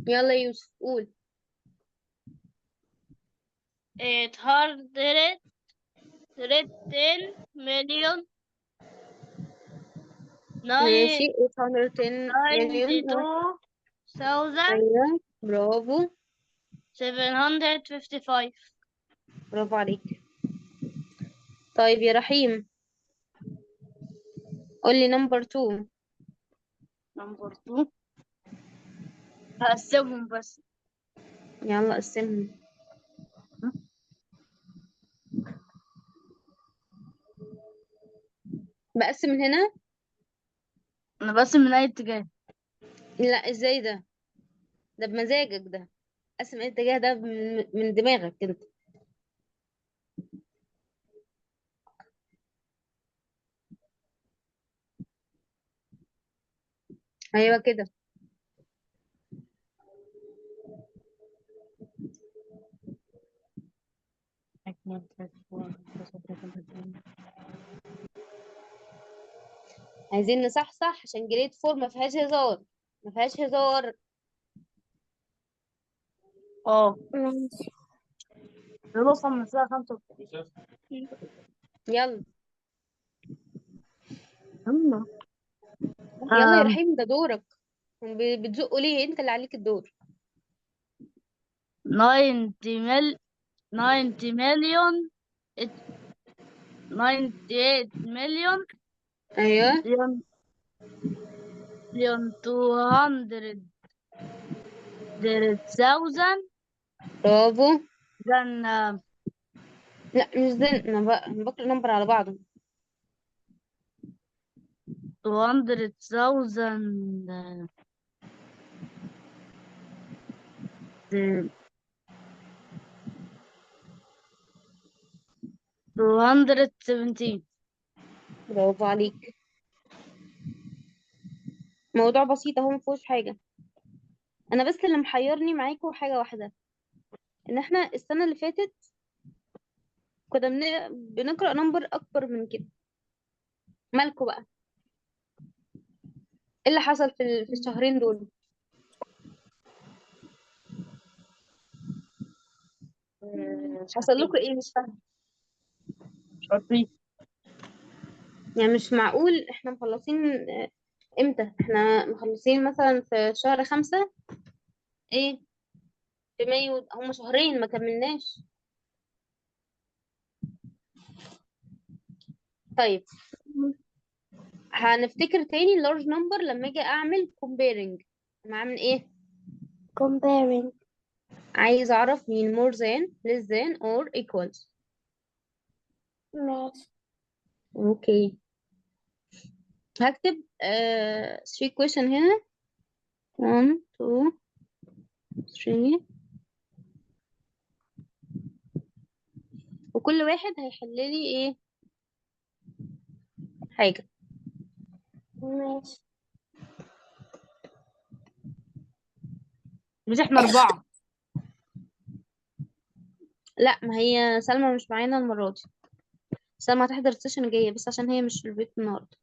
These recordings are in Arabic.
يلا يا يوسف قول. 810 million ماشي 810 مليون. 92,755. ايوه برافو. برافو عليك. طيب يا رحيم قول لي نمبر 2. نمبر 2 هقسمهم بس. يلا قسمهم. بقسم من هنا. انا بس من اي اتجاه. لا ازاي ده بمزاجك ده. قسم ايه الاتجاه ده من دماغك انت. ايوه كده. عايزين نصحصح عشان جريد فور ما فيهاش هزار. ما فيهاش هزار. اه ماشي. بنوصل من الساعة 5. يلا يلا. يلا يا رحيم ده دورك. بتزقوا ليه انت اللي عليك الدور. 90 مليون 98 مليون ايوه مليون 200 thousand برافو. then لا مش زنقنا بقى أنا بقرا نمبر على بعضه. 200,000 217. برافو عليك. موضوع بسيط اهو مفيهوش حاجه. انا بس اللي محيرني معاكم حاجه واحده. ان احنا السنه اللي فاتت كنا بنقرا نمبر اكبر من كده. مالكوا بقى. ايه اللي حصل في الشهرين دول. مش حصل لكم عارفين. ايه مش فاهمه. مش عارفين. يعني مش معقول احنا مخلصين امتى احنا مخلصين مثلا في شهر 5. ايه في مايو هم شهرين ما كملناش. طيب هنفتكر تاني large number لما اجي اعمل comparing. اعمل ايه. comparing. عايز اعرف مين more than less than or equals. ماشي. اوكي هكتب 3 question هنا. 1 2 3 وكل واحد هيحل لي ايه حاجة. ماشي. بس احنا 4. لا ما هي سلمى مش معانا المرة دي. سلمى هتحضر السيشن الجاية بس عشان هي مش في البيت النهاردة.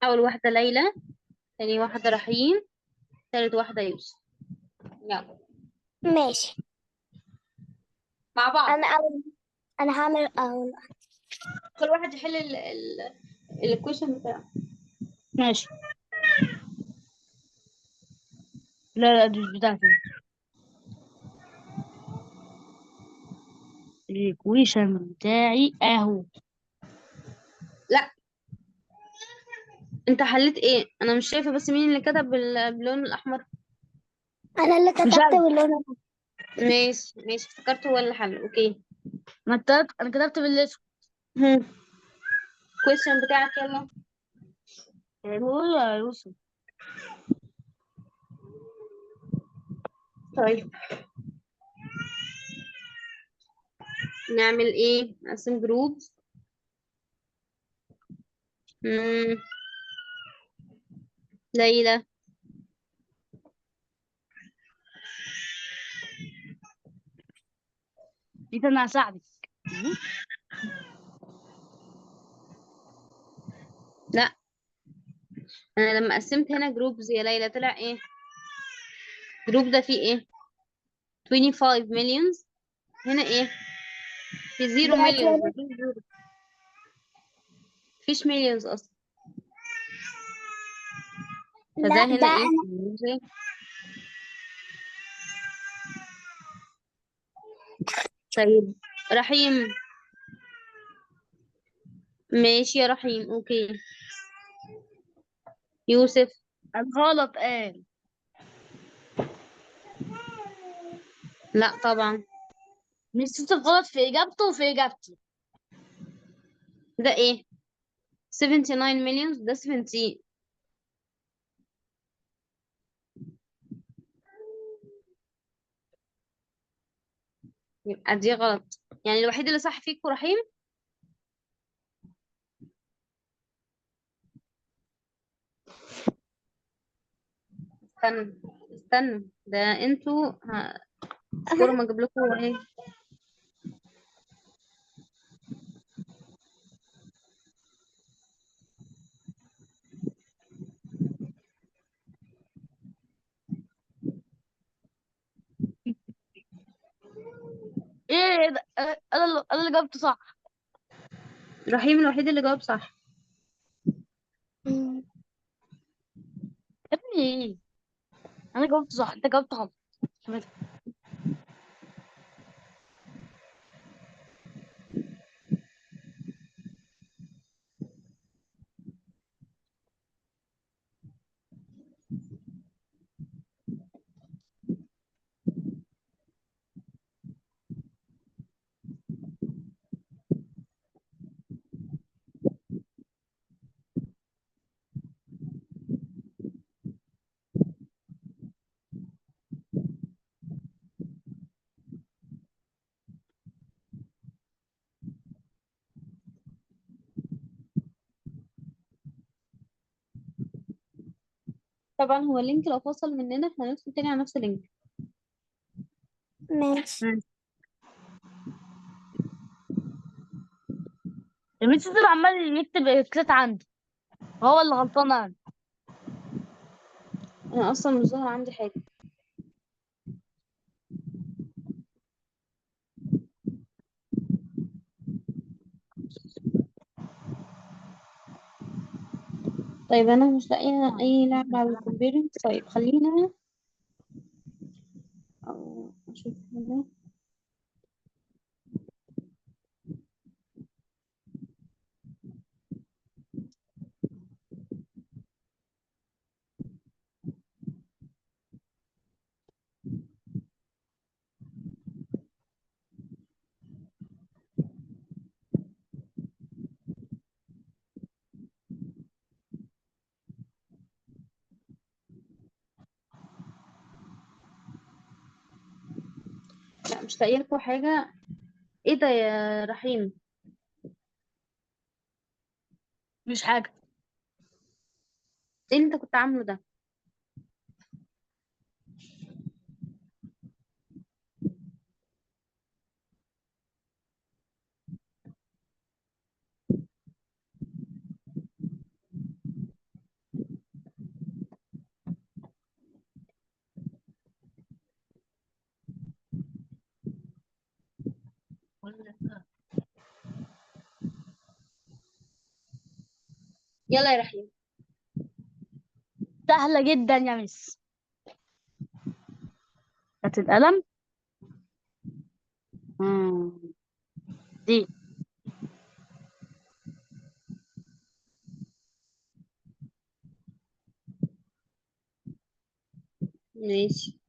أول واحدة ليلى. تاني واحدة رحيم. تالت واحدة يوسف. يلا ماشي. مع بعض. أنا هعمل أول. كل واحد يحل الكويشن بتاعه. ماشي. لا لا دي مش بتاعتي. الإيكويشن بتاعي اهو. لا، انت حليت ايه؟ انا مش شايفه، بس مين اللي كتب باللون الاحمر؟ انا اللي مش كتبت عارف. باللون الأحمر. ماشي ماشي، افتكرت هو اللي حل. اوكي. انا كتبت بالاسود. الكويشن بتاعك يلا. هو يا يوسف. طيب نعمل ايه؟ نقسم جروبز. ليلى. دي انا هساعدك. لا، انا لما قسمت هنا جروبز يا ليلى طلع ايه؟ جروب ده فيه ايه؟ 25 مليونز. هنا ايه؟ في 0 ده مليونز، 20. مفيش زيرو. مفيش مليونز اصلا. فده لا هنا ده ايه؟ انا. زي- طيب رحيم. ماشي يا رحيم، اوكي. يوسف. الغلط قال. لا طبعا. مش يوسف غلط في اجابته وفي اجابتي. ده ايه؟ 79 مليونز، ده 70. يبقى دي غلط، يعني الوحيد اللي صح فيكم رحيم. استنى استنى، ده انتوا اذكروا ما اجيب لكم ايه. ايه ده؟ انا اللي جاوبته صح. رحيم الوحيد اللي جاوب صح. مم. يا ابني ايه؟ انا جاوبت صح، انت جاوبت غلط. طبعا هو اللينك لو فصل مننا احنا هندخل تاني على نفس اللينك. ماشي. الميس يوسف عمال يكتب اكسات عندي، هو اللي غلطان انا. انا اصلا مش ظاهر عندي حاجه. طيب انا مش لاقيه اي لعبه على الكمبيوتر. طيب خلينا اشوف هنا. لا مش لاقيه لكم حاجه. ايه ده يا رحيم؟ مش حاجه. ايه اللي انت كنت عامله ده؟ يلا يا رحيم. سهله جدا يا مس. هات القلم. مم. دي ماشي.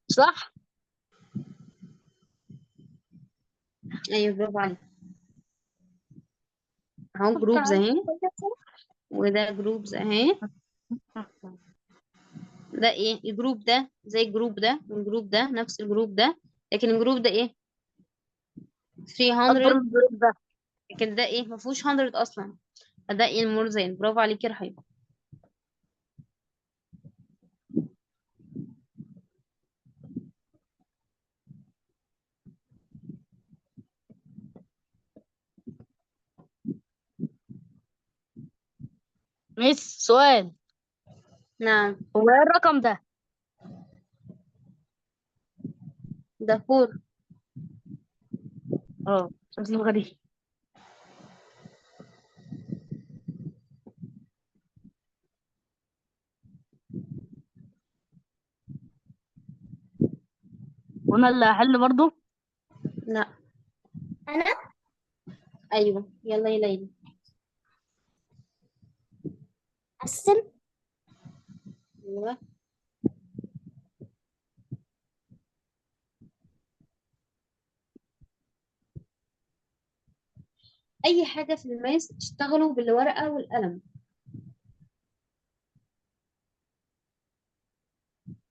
صح؟ ايوه برافو عليك. اهو جروبز اهي، وده جروبز اهي. ده ايه؟ الجروب ده زي الجروب ده، والجروب ده نفس الجروب ده، لكن الجروب ده ايه؟ أكبر 300. من الجروب ده. لكن ده ايه؟ ما فيهوش 100 اصلا. فده ايه؟ المور زين. برافو عليك يا رحيم. ميس سؤال، نعم. هو ايه الرقم ده؟ ده 4. اه، شمس الغريب. وانا اللي هحل برضو. لا. أنا ايوه يلا يا ليلى. أقسم. ايوه. اي حاجه في الماس تشتغلوا بالورقه والقلم،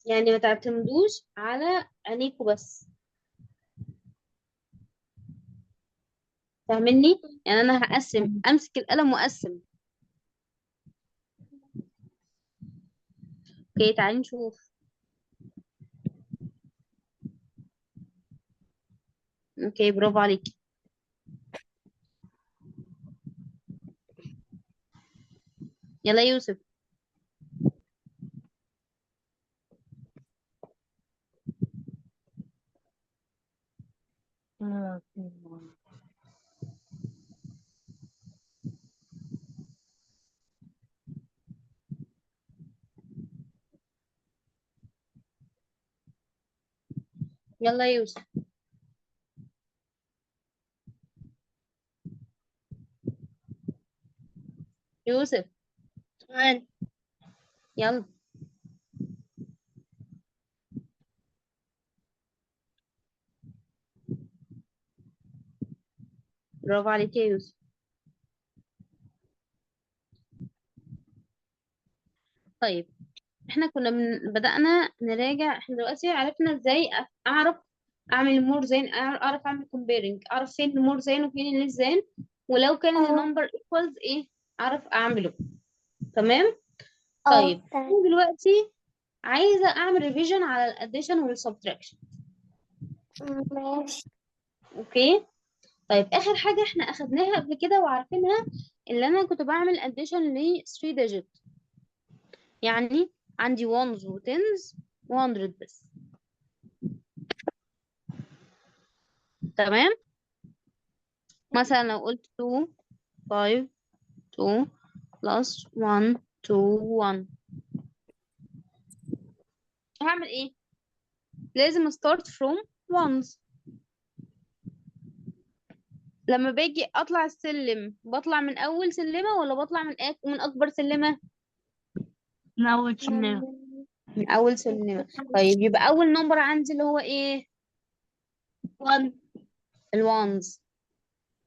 يعني ما تعتمدوش على عينيكوا بس. فاهمني؟ يعني انا هقسم، امسك القلم واقسم. اوكي تعالي نشوف. اوكي برافو عليكي. يلا يا يوسف. يلا يا يوسف. يوسف سؤال. يلا. برافو عليكي يا يوسف. طيب احنا كنا بدأنا نراجع. احنا دلوقتي عرفنا ازاي اعرف اعمل مور زين، اعرف اعمل كومبيرنج، اعرف فين المور زين وفين الليس زين، ولو كان اه النمبر ايكوالز ايه اعرف اعمله. تمام. اه طيب تمام. انا دلوقتي عايزه اعمل ريفيجن على الاديشن والسبتراكشن. ماشي. اوكي. طيب اخر حاجه احنا اخدناها قبل كده وعارفينها، اللي انا كنت بعمل اديشن ل 3 ديجيت، يعني عندي ones و tens و 100 بس. تمام. مثلا لو قلت 2 5 2 plus 1 2 1، هعمل ايه؟ لازم start from ones. لما باجي اطلع السلم بطلع من اول سلمة ولا بطلع من اكبر سلمة؟ من أول سلم. من اول سلمة. طيب يبقى اول نمبر عندي اللي هو ايه؟ 1 الوانز.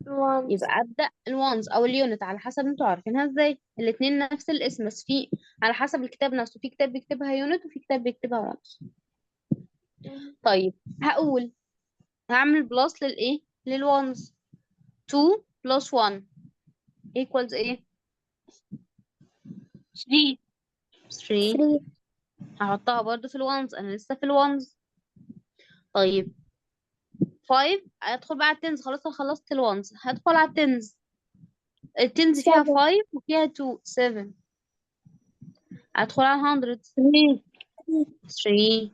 1 يبقى ابدا الوانز او اليونت على حسب انتوا عارفينها ازاي، الاتنين نفس الاسم، بس في على حسب الكتاب نفسه، في كتاب بيكتبها يونت وفي كتاب بيكتبها وانز. طيب هقول هعمل بلس للايه؟ للوانز. 2 plus 1 equals ايه؟ 3. 3. 3 هحطها برضو في الوانز، انا لسه في الوانز. طيب 5 هدخل بقى على التنز، خلاص انا خلصت الوانز، هدخل على التنز. التنز فيها 7 5 وفيها 2 7. هدخل على 100. 3. 3.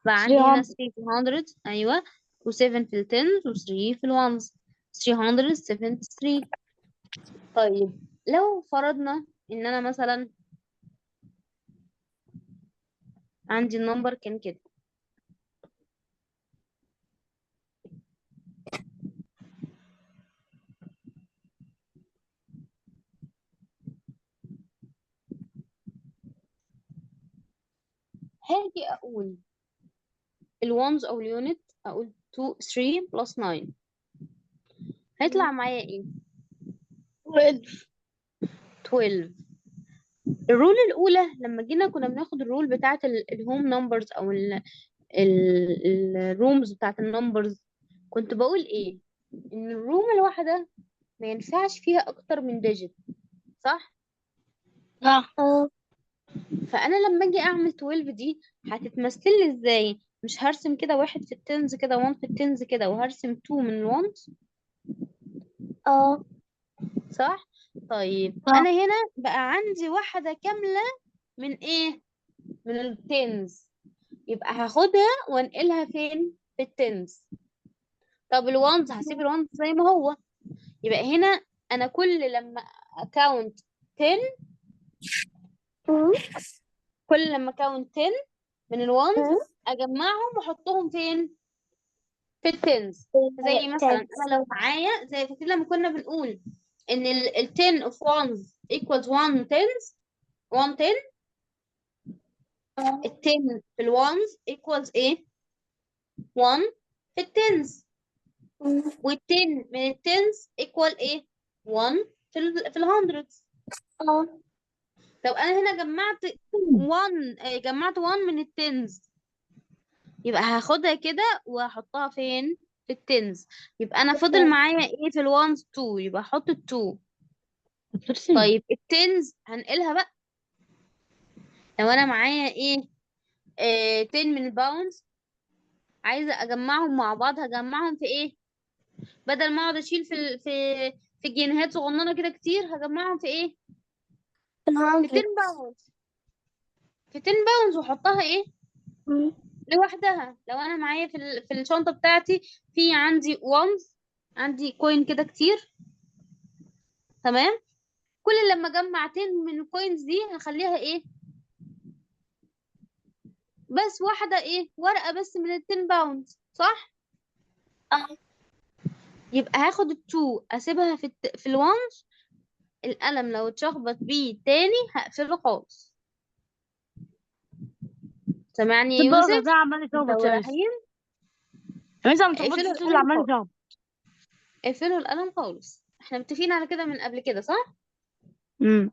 بقى عندي هنا 300. 3 في 100. ايوه. و7 في التنز و3 في الوانز. 373. طيب لو فرضنا ان انا مثلا عندي النمبر كان كده، هاجي اقول الوانز او اليونت، اقول 2 3 بلس 9 هيطلع معايا ايه؟ 12. الرول الاولى لما جينا كنا بناخد الرول بتاعه الهوم نمبرز او الرومز بتاعه النمبرز، كنت بقول ايه؟ ان الروم الواحده ما ينفعش فيها اكتر من ديجيت، صح؟ صح. فانا لما اجي اعمل 12 دي هتتمثل لي ازاي؟ مش هرسم كده واحد في التنز كده، 1 في التنز كده، وهرسم 2 من الوانز، صح؟ طيب صح. انا هنا بقى عندي واحده كامله من ايه؟ من التنز، يبقى هاخدها وانقلها فين؟ في التنز. طب الوانز هسيب الوانز زي ما هو، يبقى هنا انا كل لما اكاونت 10، كل لما اكاونت 10 من الوانز اجمعهم واحطهم فين؟ في التنز. زي مثلا انا لو معايا، زي فاكر لما كنا بنقول ان ال 10 of ones equals 1 tens، 1 10، ال 10 في الوانز equals ايه؟ 1 في التنز، وال 10 من التنز equal ايه؟ 1 في الهندردز. طب انا هنا جمعت 1، جمعت 1 من التنز، يبقى هاخدها كده واحطها فين؟ في التنز. يبقى انا فضل معايا ايه في الوانز؟ 2، يبقى احط ال 2. طيب التنز هنقلها بقى. لو انا معايا ايه 10 من الباونز، عايزه اجمعهم مع بعض، هجمعهم في ايه؟ بدل ما اقعد اشيل في جنيهات صغننه كده كتير، هجمعهم في ايه؟ في 10 باونز، في 10 باونز، واحطها ايه؟ لوحدها. لو انا معايا في الشنطه بتاعتي في عندي وانز، عندي كوين كده كتير، تمام؟ كل لما اجمع 10 من الكوينز دي هخليها ايه؟ بس واحده ايه؟ ورقه بس من ال 10 باوند، صح؟ يبقى هاخد التو اسيبها في الوانز، القلم لو اتشخبط بيه تاني هقفله خالص. سامعني يا تبقى يوسف؟ ده عمال انت يخبط يا مس. ورحيم؟ يا مس، ما تخبطش اقفلوا في اللي القلم عمال خالص، يخبط. اقفلوا القلم خالص، احنا متفقين على كده من قبل كده، صح؟ امم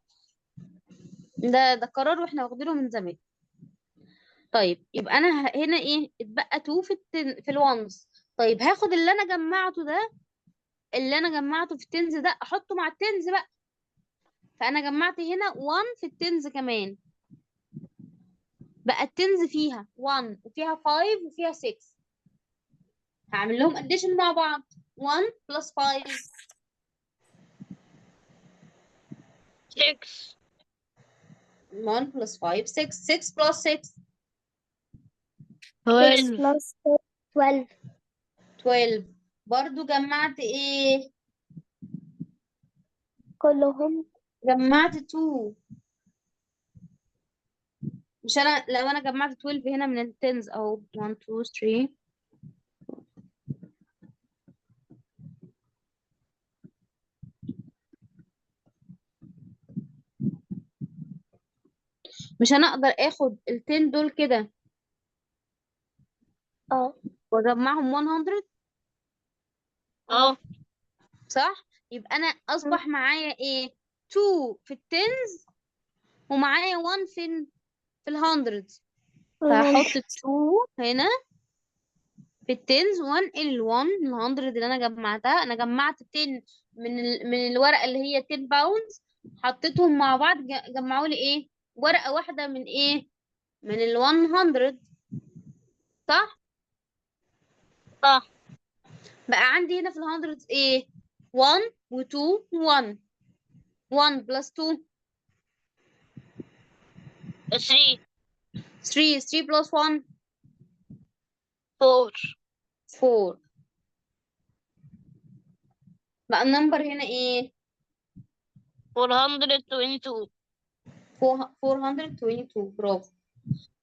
ده قرار واحنا واخدينه من زمان. طيب يبقى انا هنا ايه؟ اتبقى 2 في الوانز. طيب هاخد اللي انا جمعته ده، اللي انا جمعته في التنز ده احطه مع التنز بقى. فانا جمعت هنا 1 في التنز كمان، بقى التنز فيها 1 وفيها 5 وفيها 6، هعمل لهم اديشن مع بعض. 1 بلس 5، 6. 1 بلس 5 6، 6 بلس 6 12. 12. برضو جمعت ايه؟ كلهم جمعت 2. مش انا لو انا جمعت 12 هنا من التنز اهو، 1 2 3، مش انا اقدر اخد ال 10 دول كده واجمعهم 100، اه. صح؟ يبقى انا اصبح معايا ايه؟ 2 في التنز ومعايا 1 في الهندردز، فهحط 2 هنا في التنز وانقل ال1 الهندرد اللي انا جمعتها. انا جمعت 10 من الورقه اللي هي 10 باوندز، حطيتهم مع بعض جمعوا لي ايه؟ ورقه واحده من ايه؟ من ال100، صح؟ صح. بقى عندي هنا في الهندردز ايه؟ 1 و2 و1، 1 بلس 2 3. 3، 3 بلس 1 4. 4. بقى النمبر هنا ايه؟ 422. 422. برافو.